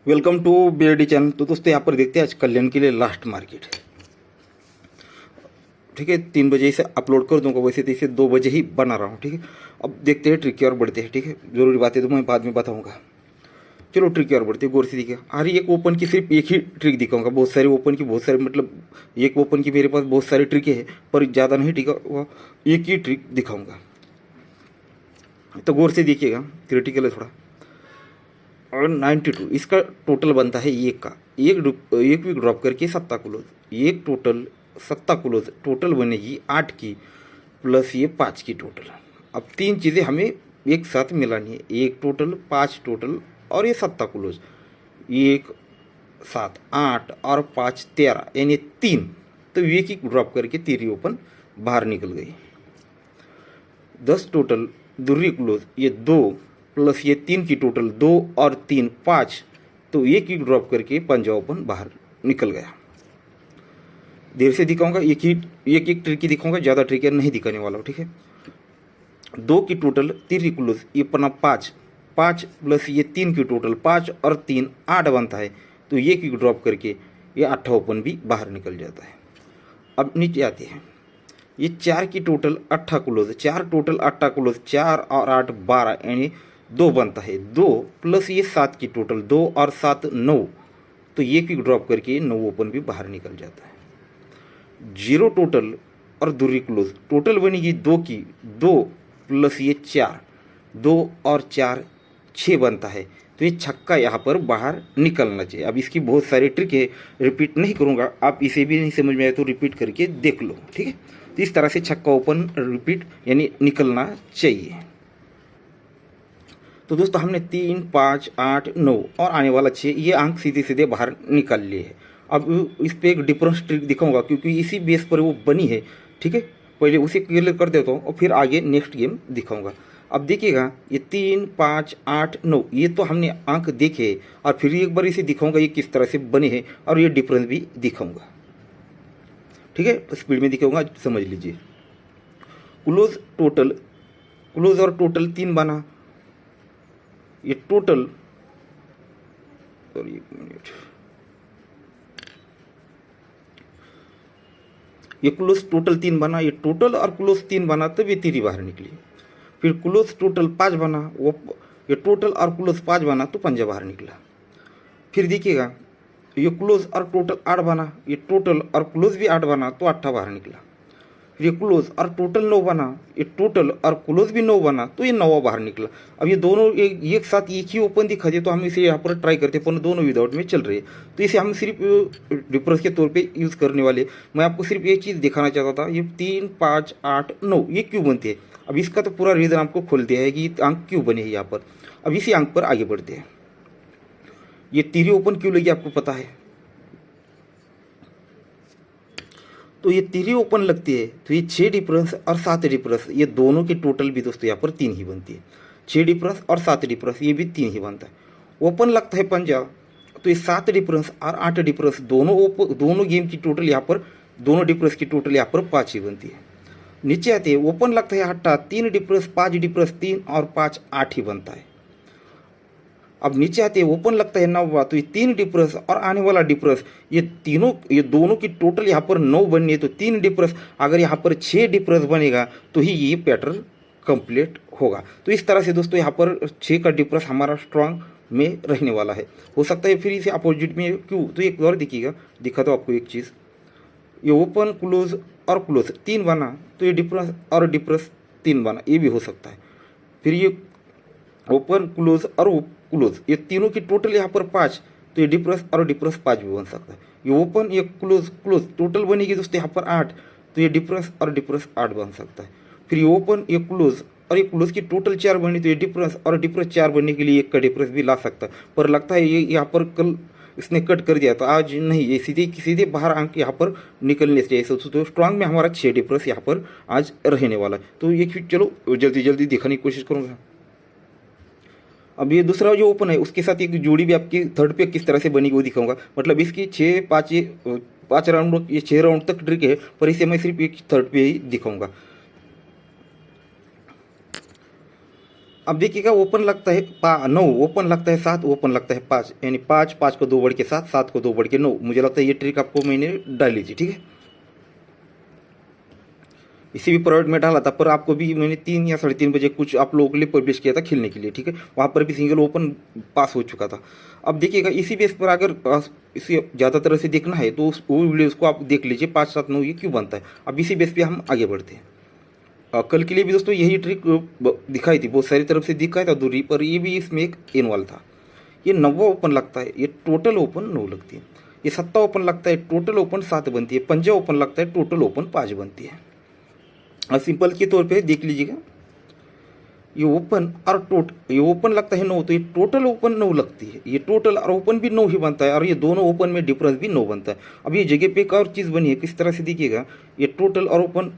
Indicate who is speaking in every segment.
Speaker 1: Welcome to BRD channel. तो दोस्तों यहाँ पर देखते हैं आज कल्याण के लिए लास्ट मार्केट। ठीक है, 3 बजे इसे अपलोड कर दूंगा, वैसे तो इसे 2 बजे ही बना रहा हूँ। ठीक है, अब देखते हैं ट्रिक की ओर बढ़ते हैं। ठीक है, जरूरी बातें तो मैं बाद में बताऊँगा। चलो ट्रिक की ओर बढ़ते हैं, गौर से देखिए। अरे एक ओपन की सिर्फ एक ही ट्रिक दिखाऊंगा, बहुत सारे ओपन की बहुत सारे मतलब एक ओपन की मेरे पास बहुत सारी ट्रिकें हैं, पर ज़्यादा नहीं। ठीक है, एक ही ट्रिक दिखाऊंगा, तो गौर से देखिएगा, क्रिटिकल है थोड़ा। और 92 इसका टोटल बनता है एक का, एक वीक ड्रॉप करके 7 क्लोज, एक टोटल 7 क्लोज, टोटल बनेगी 8 की प्लस ये 5 की टोटल। अब 3 चीज़ें हमें एक साथ मिलानी है, एक टोटल 5 टोटल और ये 7 क्लोज, 1 7 8 और 5 13 यानी 3। तो एक ही ड्रॉप करके 3 ओपन बाहर निकल गई। 10 टोटल दूसरी क्लोज, ये 2 प्लस ये 3 की टोटल 2 और 3 5, तो एक ही ड्रॉप करके 5 ओपन बाहर निकल गया। देर से दिखाऊंगा, एक ट्रिक की दिखाऊंगा, ज़्यादा ट्रिक नहीं दिखाने वाला हूँ। ठीक है, 2 की टोटल 3 क्लोज, ये पन्ना 5 5 प्लस ये 3 की टोटल 5 और 3 8 बनता है, तो एक ही ड्रॉप करके ये 8 ओपन भी बाहर निकल जाता है। अब नीचे आते हैं, ये 4 की टोटल 8 क्लोज, 4 टोटल 8 क्लोज, 4 और 8 12 यानी 2 बनता है, 2 प्लस ये 7 की टोटल 2 और 7 9, तो ये क्विक ड्रॉप करके 9 ओपन भी बाहर निकल जाता है। 0 टोटल और दूसरी क्लोज, टोटल बनेगी 2 की, 2 प्लस ये 4, 2 और 4 6 बनता है, तो ये छक्का यहाँ पर बाहर निकलना चाहिए। अब इसकी बहुत सारी ट्रिक है, रिपीट नहीं करूँगा, आप इसे भी नहीं समझ में आए तो रिपीट करके देख लो। ठीक है, तो इस तरह से छक्का ओपन रिपीट यानी निकलना चाहिए। तो दोस्तों हमने 3 5 8 9 और आने वाला 6 ये अंक सीधे सीधे बाहर निकाल लिए हैं। अब इस पर एक डिफरेंस ट्रिक दिखाऊंगा, क्योंकि इसी बेस पर वो बनी है। ठीक है, पहले उसे क्लियर कर देता हूँ और फिर आगे नेक्स्ट गेम दिखाऊंगा। अब देखिएगा, ये 3 5 8 9 ये तो हमने अंक देखे, और फिर एक बार इसे दिखाऊंगा ये किस तरह से बने हैं, और ये डिफरेंस भी दिखाऊंगा। ठीक है, तो स्पीड में दिखाऊंगा, समझ लीजिए। क्लोज और टोटल 3 बना, ये टोटल, सॉरी 1 मिनट, ये क्लोज टोटल 3 बना, ये टोटल और क्लोज 3 बना, तब ये 3 बाहर निकली। फिर क्लोज टोटल 5 बना, वो ये टोटल और क्लोज 5 बना तो 5 बाहर निकला। फिर देखिएगा, ये क्लोज और टोटल 8 बना, ये टोटल और क्लोज भी 8 बना तो 8 बाहर निकला। फिर ये क्लोज और टोटल 9 बना, ये टोटल और क्लोज भी 9 बना तो ये 9 बाहर निकला। अब ये दोनों एक साथ एक ही ओपन दिखा दे तो हम इसे यहाँ पर ट्राई करते हैं, पर दोनों विदाउट में चल रहे हैं, तो इसे हम सिर्फ डिफरेंस के तौर पे यूज़ करने वाले। मैं आपको सिर्फ एक चीज़ दिखाना चाहता था, ये 3 5 8 9 ये क्यों बनते हैं। अब इसका तो पूरा रीज़न आपको खोल दिया है कि अंक क्यों बने हैं यहाँ पर। अब इसी अंक पर आगे बढ़ते हैं। ये 3 ओपन क्यों लगी आपको पता है, तो ये 3 ओपन लगती है, तो ये 6 डिफरेंस और 7 डिफरेंस, ये दोनों की टोटल भी दोस्तों यहाँ पर 3 ही बनती है। 6 डिफरेंस और 7 डिफरेंस ये भी 3 ही बनता है। ओपन लगता है 5, तो ये 7 डिफरेंस और 8 डिफरेंस दोनों गेम की टोटल यहाँ पर, दोनों डिफरेंस की टोटल यहाँ पर 5 ही बनती है। नीचे आते हैं, ओपन लगता है 8, 3 डिफरेंस 5 डिफरेंस 3 और 5 8 ही बनता है। अब नीचे आते हैं, ओपन लगता है 9, तो ये 3 डिफरेंस और आने वाला डिफरेंस, ये दोनों की टोटल यहाँ पर 9 बननी है, तो 3 डिफरेंस, अगर यहाँ पर 6 डिफरेंस बनेगा तो ही ये पैटर्न कंप्लीट होगा। तो इस तरह से दोस्तों यहाँ पर 6 का डिफरेंस हमारा स्ट्रांग में रहने वाला है। हो सकता है फिर इसे अपोजिट में क्यों, तो एक और दिखिएगा, दिखा दो आपको एक चीज़, ये ओपन क्लोज और क्लोज 3 बना, तो ये डिफरेंस और डिफरेंस 3 बना, ये भी हो सकता है। फिर ये ओपन क्लोज और क्लोज, ये तीनों की टोटल यहाँ पर 5, तो ये डिफरेंस और डिफरेंस 5 भी बन सकता है। ये ओपन ये क्लोज क्लोज टोटल बनेगी दोस्तों यहाँ पर 8, तो ये डिफरेंस और डिफरेंस 8 बन सकता है। फिर ये ओपन ये क्लोज और ये क्लोज की टोटल 4 बनी, तो ये डिफरेंस और डिफरेंस 4 बनने के लिए 1 का डिफरेंस भी ला सकता है, पर लगता है ये यहाँ पर कल इसने कट कर दिया, तो आज नहीं, ये सीधे बाहर अंक यहाँ पर निकलने चाहिए। तो स्ट्रांग में हमारा 6 डिफरेंस यहाँ पर आज रहने वाला है। तो ये चलो जल्दी दिखाने की कोशिश करूँगा। अब ये दूसरा जो ओपन है उसके साथ एक जोड़ी भी आपकी थर्ड पे किस तरह से बनेगी वो दिखाऊंगा। मतलब इसकी 5 राउंड, ये 6 राउंड तक ट्रिक है, पर इसे मैं सिर्फ एक थर्ड पे ही दिखाऊंगा। अब देखिएगा ओपन लगता है 9, ओपन लगता है 7, ओपन लगता है 5, यानी 5, 5 को 2 बढ़ के 7, 7 को 2 बढ़ के 9। मुझे लगता है ये ट्रिक आपको मैंने डाली थी, ठीक है। इसी भी प्राइवेट में डाला था, पर आपको भी मैंने 3 या 3:30 बजे कुछ आप लोगों के लिए पब्लिश किया था खेलने के लिए, ठीक है। वहाँ पर भी सिंगल ओपन पास हो चुका था। अब देखिएगा इसी बेस पर अगर इसे ज़्यादा तरह से देखना है तो वो वीडियोज़ को आप देख लीजिए, 5, 7, 9 ये क्यों बनता है। अब इसी बेस पर हम आगे बढ़ते हैं। कल के लिए भी दोस्तों यही ट्रिक दिखाई थी, बहुत सारी तरफ से दिखाया था दूरी पर, ये भी इसमें एक इन्वॉल्व था। ये 9 ओपन लगता है, ये टोटल ओपन 9 लगती है। ये 7 ओपन लगता है, टोटल ओपन 7 बनती है। 5 ओपन लगता है, टोटल ओपन 5 बनती है। और सिंपल के तौर पे देख लीजिएगा, ये ओपन और ये ओपन लगता है 9, तो ये टोटल ओपन 9 लगती है। ये टोटल और ओपन भी 9 ही बनता है, और ये दोनों ओपन में डिफरेंस भी 9 बनता है। अब ये जगह पे एक और चीज़ बनी है, किस तरह से देखिएगा, ये टोटल और ओपन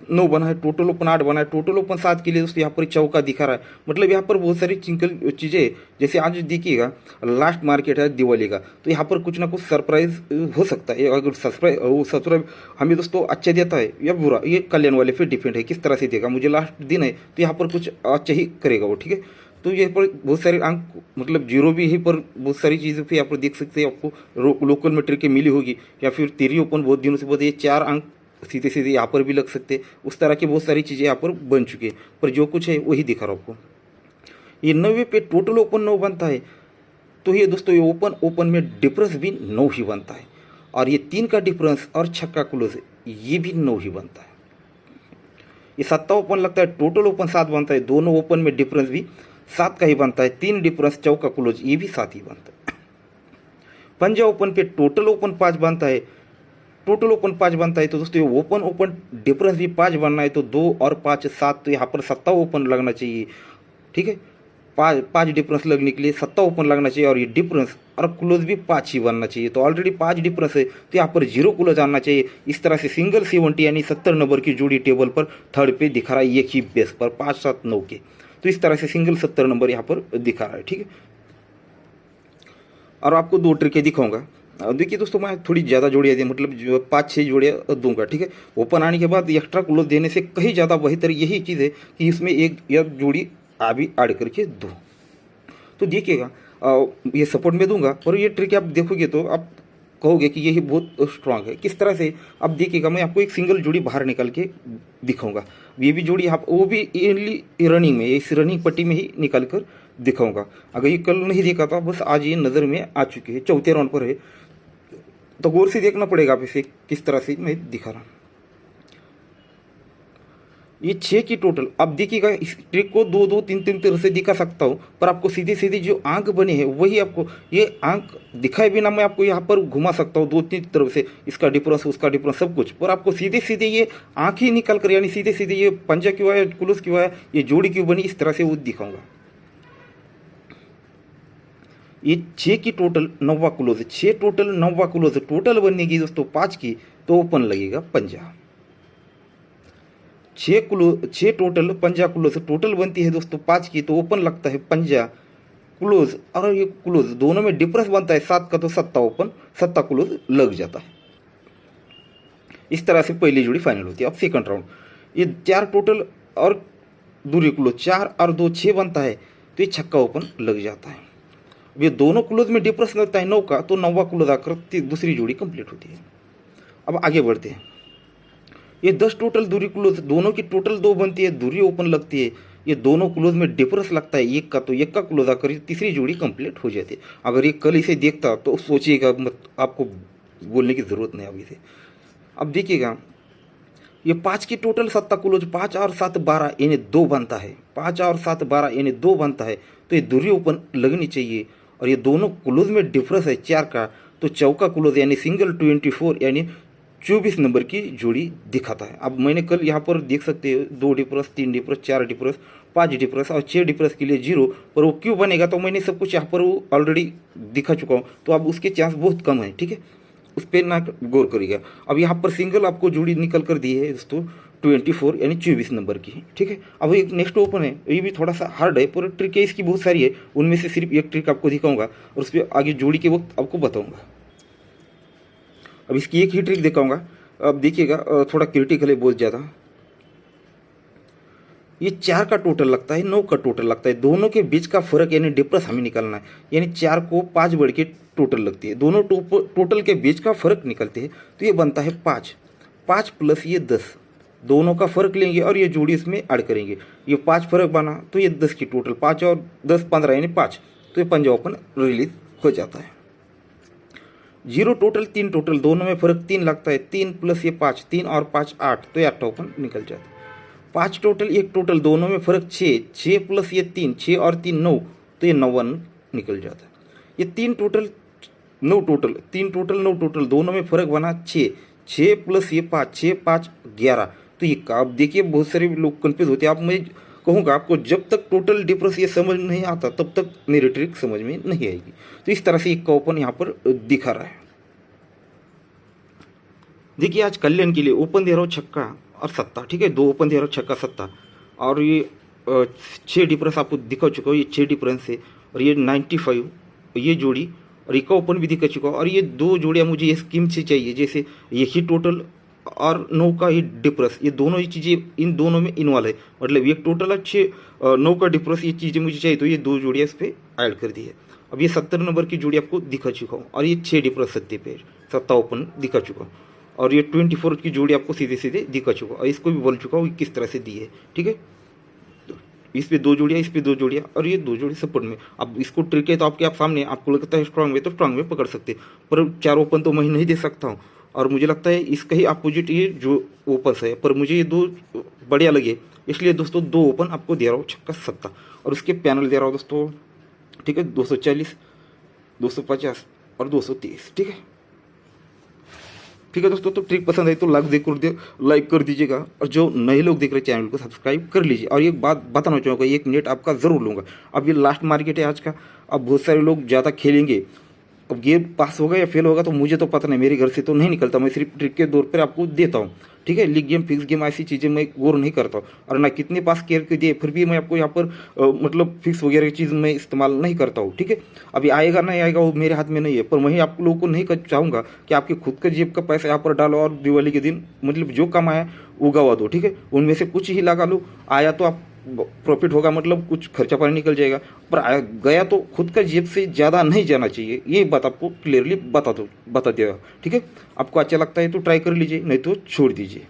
Speaker 1: 9 बना है, टोटल ओपन 8 बना है, टोटल ओपन 7 के लिए दोस्तों यहाँ पर चौका दिखा रहा है। मतलब यहाँ पर बहुत सारी चिंकल चीज़ें, जैसे आज देखिएगा लास्ट मार्केट है दिवाली का, तो यहाँ पर कुछ ना कुछ सरप्राइज हो सकता है। अगर सरप्राइज हमें दोस्तों अच्छा देता है या बुरा, ये कल्याण वाले पे डिपेंड है किस तरह से देगा। मुझे लास्ट दिन है तो यहाँ पर कुछ अच्छा ही करेगा वो, ठीक है। तो यहाँ पर बहुत सारे अंक, मतलब जीरो भी है, पर बहुत सारी चीज़ों पे यहाँ पर देख सकते हैं। आपको लोकल मीटर की मिली होगी, या फिर 3 ओपन बहुत दिनों से, बहुत ये 4 अंक सीधे सीधे यहाँ पर भी लग सकते हैं। उस तरह की बहुत सारी चीज़ें यहाँ पर बन चुकी है, पर जो कुछ है वही दिखा रहा हूँ आपको। ये 9 पे टोटल ओपन 9 बनता है, तो ये दोस्तों ये ओपन में डिफरेंस भी 9 ही बनता है। और ये 3 का डिफरेंस और छक्का क्लोज ये भी 9 ही बनता है। ये 7 ओपन लगता है, टोटल ओपन 7 बनता है। दोनों ओपन में डिफरेंस भी 7 का ही बनता है। 3 डिफरेंस चौका क्लोज ये भी 7 ही बनता है। 5 ओपन पे टोटल ओपन 5 बनता है, टोटल ओपन 5 बनता है। तो दोस्तों ये ओपन डिफरेंस भी 5 बनना है, तो 2 और 5 7, तो यहाँ पर 7 ओपन लगना चाहिए, ठीक है। 5 डिफरेंस लगने के लिए 7 ओपन लगना चाहिए, और ये डिफरेंस और क्लोज भी 5 ही बनना चाहिए। तो ऑलरेडी 5 डिफरेंस है, तो यहाँ पर 0 क्लोज आना चाहिए। इस तरह से सिंगल 70 यानी 70 नंबर की जोड़ी टेबल पर थर्ड पे दिखा रहा है, एक ही बेस पर 5, 7, 9 के। तो इस तरह से सिंगल 70 नंबर यहाँ पर दिखा रहा है, ठीक है। और आपको 2 ट्रिकें दिखाऊंगा। देखिए दोस्तों, मैं थोड़ी ज़्यादा जोड़ियाँ दी, मतलब 5-6 जोड़ियाँ दूंगा, ठीक है। ओपन आने के बाद एक्स्ट्रा क्लोज देने से कहीं ज़्यादा बेहतर यही चीज़ है कि इसमें एक या जोड़ी अभी ऐड करके दो। तो देखिएगा, ये सपोर्ट में दूंगा, और ये ट्रिक आप देखोगे तो आप कहोगे कि यही बहुत स्ट्रांग है। किस तरह से, अब देखिएगा, मैं आपको एक सिंगल जोड़ी बाहर निकल के दिखाऊंगा। ये भी जोड़ी आप, वो भी रनिंग में, इस रनिंग पट्टी में ही निकल कर दिखाऊंगा। अगर ये कल नहीं देखा था, बस आज ये नज़र में आ चुकी है, चौथे राउंड पर है, तो गौर से देखना पड़ेगा आप इसे, किस तरह से मैं दिखा रहा हूँ। ये 6 की टोटल, अब देखिएगा इस ट्रिक को 2-2, 3-3 तरह से दिखा सकता हूँ, पर आपको सीधे सीधे जो आंक बने हैं वही आपको, ये आंक दिखाए बिना मैं आपको यहाँ पर घुमा सकता हूँ 2-3 तरफ से, इसका डिफरेंस उसका डिफरेंस सब कुछ, पर आपको सीधे सीधे ये आंख ही निकल कर, यानी सीधे सीधे ये पंजा क्यों आया, क्लोज क्यों आया, ये जोड़ी क्यों बनी, इस तरह से वो दिखाऊंगा। ये 6 की टोटल 9वां क्लोज, 6 टोटल 9वां क्लोज, टोटल बनेगी दोस्तों 5 की, तो ओपन लगेगा पंजा। 6 टोटल पंजा क्लोज, टोटल बनती है दोस्तों 5 की, तो ओपन लगता है पंजा क्लोज, और ये क्लोज दोनों में डिफरेंस बनता है 7 का, तो 7 ओपन 7 क्लोज लग जाता है। इस तरह से पहली जोड़ी फाइनल होती है। अब सेकंड राउंड, ये 4 टोटल और दूरी क्लोज, 4 और 2 6 बनता है, तो ये छक्का ओपन लग जाता है। ये दोनों क्लोज में डिफरेंस लगता है 9 का, तो 9वां क्लोज आकर दूसरी जोड़ी कंप्लीट होती है। अब आगे बढ़ते हैं। ये 10 टोटल दूरी क्लोज, दोनों की टोटल 2 बनती है, दूरी ओपन लगती है। ये दोनों क्लोज में डिफरेंस लगता है 1 का, तो 1 का क्लोज आकर तीसरी जोड़ी कंप्लीट हो जाती है। अगर ये कल इसे देखता तो सोचिएगा, आपको बोलने की ज़रूरत नहीं अभी से। अब देखिएगा, ये 5 की टोटल 7 क्लोज, 5 और 7 12 यानी 2 बनता है, 5 और 7 12 यानी 2 बनता है, तो ये दूरी ओपन लगनी चाहिए। और ये दोनों क्लोज में डिफरेंस है 4 का, तो चौका क्लोज यानी सिंगल 24 यानी 24 नंबर की जोड़ी दिखाता है। अब मैंने कल यहाँ पर देख सकते हो 2 डिफरेंस, 3 डिफरेंस, 4 डिफरेंस, 5 डिफरेंस और 6 डिफरेंस के लिए 0, पर वो क्यों बनेगा, तो मैंने सब कुछ यहाँ पर वो ऑलरेडी दिखा चुका हूँ, तो अब उसके चांस बहुत कम है, ठीक है, उस पर ना गौर करिएगा। अब यहाँ पर सिंगल आपको जोड़ी निकल कर दी है दोस्तों 24 यानी 24 नंबर की, ठीक है। अब एक नेक्स्ट ओपन है, ये भी थोड़ा सा हार्ड है, पर ट्रिक है इसकी बहुत सारी है, उनमें से सिर्फ एक ट्रिक आपको दिखाऊंगा, और उस पर आगे जोड़ी के वक्त आपको बताऊंगा। अब इसकी एक ही ट्रिक दिखाऊंगा। अब देखिएगा, थोड़ा क्रिटिकल है बहुत ज़्यादा। ये 4 का टोटल लगता है, 9 का टोटल लगता है। दोनों के बीच का फर्क यानी डिफरेंस हमें निकालना है, यानी 4 को 5 बढ़ के टोटल लगती है। दोनों टोटल के बीच का फर्क निकलते हैं तो ये बनता है 5। 5 प्लस ये 10, दोनों का फर्क लेंगे और ये जोड़ी इसमें ऐड करेंगे। ये 5 फर्क बना तो ये 10 की टोटल, 5 और 10 15 यानी 5, तो ये पंजा ओपन रिलीज हो जाता है। 0 टोटल 3 टोटल, दोनों में फर्क 3 लगता है। 3 प्लस ये 5, 3 और 5 8, तो ये 8 ओपन निकल जाता है। 5 टोटल 1 टोटल, दोनों में फर्क 6, 6 प्लस ये 3, 6 और 3 9, तो ये 9 1 निकल जाता है। ये 3 टोटल 9 टोटल, 3 टोटल 9 टोटल, दोनों में फर्क बना 6, 6 प्लस ये 5, 6 5 11, तो ये आप देखिए बहुत सारे लोग कंफ्यूज होते हैं। आप मैं कहूँगा आपको जब तक टोटल डिफरेंस ये समझ नहीं आता तब तक मेरी ट्रिक समझ में नहीं आएगी। तो इस तरह से एक का ओपन यहाँ पर दिखा रहा है। देखिए आज कल्याण के लिए ओपन दे रहा हूँ छक्का और सत्ता, ठीक है, 2 ओपन दे रहा हूँ छक्का सत्ता, और ये 6 डिफरेंस आपको दिखा चुका हूँ, ये 6 डिफरेंस है, और ये 95 ये जोड़ी, और एक ओपन भी दिखा चुका हूँ। और ये 2 जोड़ियाँ मुझे ये स्कीम से चाहिए, जैसे ये ही टोटल और 9 का ही डिफरेंस, ये दोनों ही चीज़ें इन दोनों में इन्वॉल्व है, मतलब एक टोटल और 6 9 का डिफरेंस, ये चीज़ें मुझे चाहिए, तो ये 2 जोड़ियाँ इस पर ऐड कर दी है। अब ये 70 नंबर की जोड़ी आपको दिखा चुका हूँ, और ये 6 डिफरेंस सत्ते पे सत्ता ओपन दिखा चुका हूँ, और ये 24 की जोड़ी आपको सीधे सीधे दिखा चुका, और इसको भी बोल चुका हूँ किस तरह से दी है, ठीक है। इस पे 2 जोड़ियाँ, इस पे 2 जोड़ियाँ, और ये 2 जोड़ी सपोर्ट में। अब इसको ट्रिक है तो आपके आप सामने, आपको लगता है स्ट्रांग में तो स्ट्रांग में पकड़ सकते, पर 4 ओपन तो मैं नहीं दे सकता हूँ, और मुझे लगता है इसका ही अपोजिट ये जो ओपन है, पर मुझे ये 2 बढ़िया लगे, इसलिए दोस्तों 2 ओपन आपको दे रहा हूँ छक्का सत्ता, और उसके पैनल दे रहा हूँ दोस्तों, ठीक है, 240 250 और 230, ठीक है। ठीक है दोस्तों, तो ट्रिक पसंद आई तो लाइक कर दीजिएगा, और जो नए लोग देख रहे हैं चैनल को सब्सक्राइब कर लीजिए। और एक बात बताना चाहूँगा, 1 मिनट आपका ज़रूर लूँगा। अब ये लास्ट मार्केट है आज का, अब बहुत सारे लोग ज़्यादा खेलेंगे, अब गेम पास होगा या फेल होगा तो मुझे तो पता नहीं, मेरे घर से तो नहीं निकलता, मैं सिर्फ ट्रिक के दौर पर आपको देता हूँ, ठीक है। लीग गेम फिक्स गेम ऐसी चीज़ें मैं गौर नहीं करता हूँ, और ना कितने पास केयर के दिए, फिर भी मैं आपको यहाँ पर मतलब फिक्स वगैरह की चीज़ मैं इस्तेमाल नहीं करता हूँ, ठीक है। अभी आएगा नहीं आएगा वो मेरे हाथ में नहीं है, पर वहीं आप लोगों को नहीं चाहूँगा कि आपके खुद का जेब का पैसा यहाँ पर डालो और दिवाली के दिन मतलब जो कमाया वो गवा दो, ठीक है। उनमें से कुछ ही लगा लो, आया तो आप प्रॉफिट होगा, मतलब कुछ खर्चा पानी निकल जाएगा, पर गया तो खुद का जेब से ज़्यादा नहीं जाना चाहिए, ये बात आपको क्लियरली बता दिया, ठीक है। आपको अच्छा लगता है तो ट्राई कर लीजिए, नहीं तो छोड़ दीजिए।